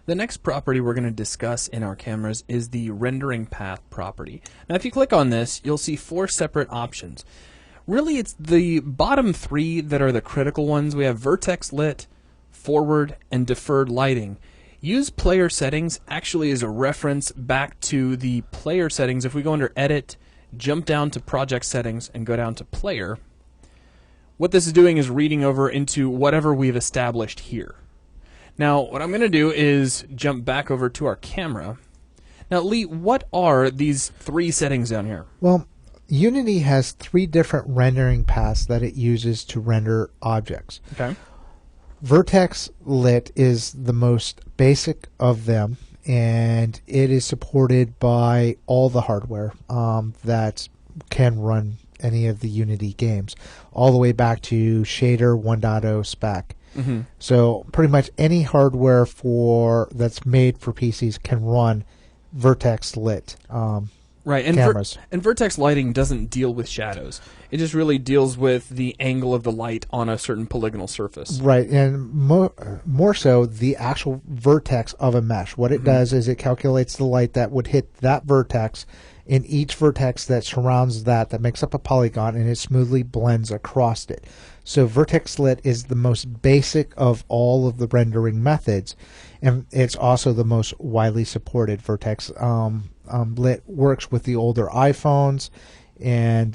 The next property we're going to discuss in our cameras is the rendering path property. Now if you click on this, you'll see 4 separate options. Really, it's the bottom 3 that are the critical ones. We have vertex lit, forward, and deferred lighting. Use player settings actually as a reference back to the player settings. If we go under edit, jump down to project settings, and go down to player, what this is doing is reading over into whatever we've established here. Now, what I'm going to do is jump back over to our camera. Now, Lee, what are these 3 settings down here? Well, Unity has 3 different rendering paths that it uses to render objects. Okay. Vertex lit is the most basic of them, and it is supported by all the hardware that can run any of the Unity games, all the way back to shader 1.0 spec. Mm-hmm. So pretty much any hardware that's made for PCs can run vertex lit right, and cameras. And vertex lighting doesn't deal with shadows. It just really deals with the angle of the light on a certain polygonal surface. Right, and more so the actual vertex of a mesh. What it does is it calculates the light that would hit that vertex in each vertex that surrounds that makes up a polygon, and it smoothly blends across it. So vertex lit is the most basic of all of the rendering methods, and it's also the most widely supported. Vertex lit works with the older iPhones and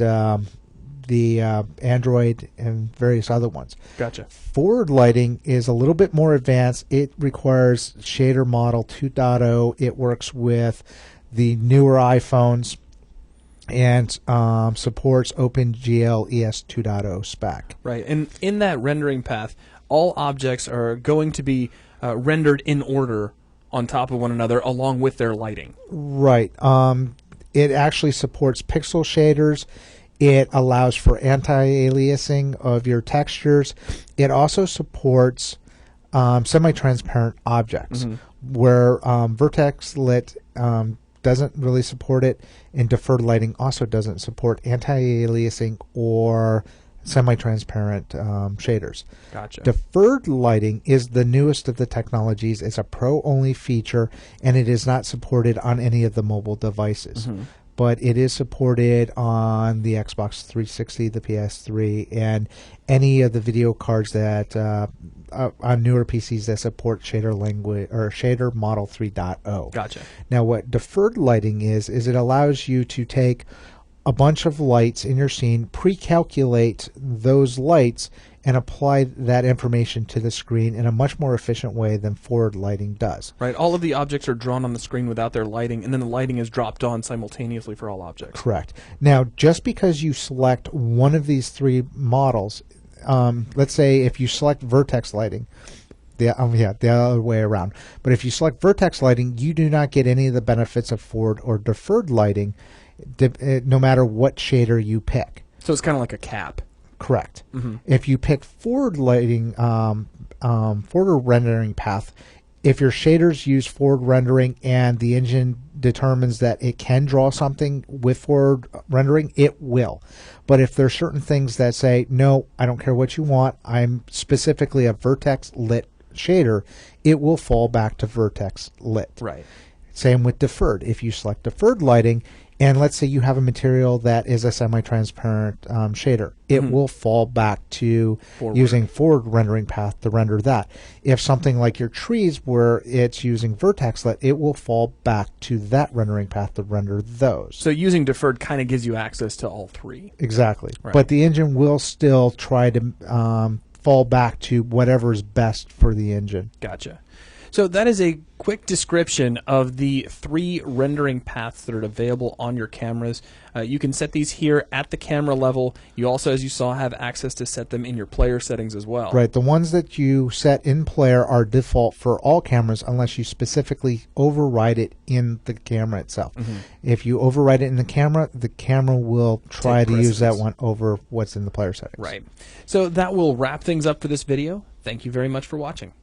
the Android and various other ones. Gotcha. Forward lighting is a little bit more advanced. It requires shader model 2.0. It works with the newer iPhones and supports OpenGL ES 2.0 spec. Right, and in that rendering path, all objects are going to be rendered in order on top of one another along with their lighting. Right. It actually supports pixel shaders. It allows for anti-aliasing of your textures. It also supports semi-transparent objects, where vertex lit doesn't really support it, and deferred lighting also doesn't support anti-aliasing or semi-transparent shaders. Gotcha. Deferred lighting is the newest of the technologies. It's a pro-only feature, and it is not supported on any of the mobile devices. But it is supported on the Xbox 360, the PS3, and any of the video cards that on newer PCs that support shader language or shader model 3.0. Gotcha. Now, what deferred lighting is it allows you to take a bunch of lights in your scene, pre-calculate those lights, and apply that information to the screen in a much more efficient way than forward lighting does. Right, all of the objects are drawn on the screen without their lighting, and then the lighting is dropped on simultaneously for all objects. Correct. Now, just because you select one of these 3 models, let's say if you select vertex lighting, the other way around. But if you select vertex lighting, you do not get any of the benefits of forward or deferred lighting, no matter what shader you pick. So it's kind of like a cap. Correct. If you pick forward lighting, forward rendering path, if your shaders use forward rendering and the engine determines that it can draw something with forward rendering, it will. But if there's certain things that say, no, I don't care what you want, I'm specifically a vertex lit shader, it will fall back to vertex lit. Right. Same with deferred. If you select deferred lighting, and let's say you have a material that is a semi-transparent shader, it will fall back to using forward rendering path to render that. If something like your trees where it's using vertex lit, it will fall back to that rendering path to render those. So using deferred kind of gives you access to all 3. Exactly. Right. But the engine will still try to fall back to whatever's best for the engine. Gotcha. So that is a quick description of the 3 rendering paths that are available on your cameras. You can set these here at the camera level. You also, as you saw, have access to set them in your player settings as well. Right. The ones that you set in player are default for all cameras unless you specifically override it in the camera itself. If you override it in the camera will try to use that one over what's in the player settings. Right. So that will wrap things up for this video. Thank you very much for watching.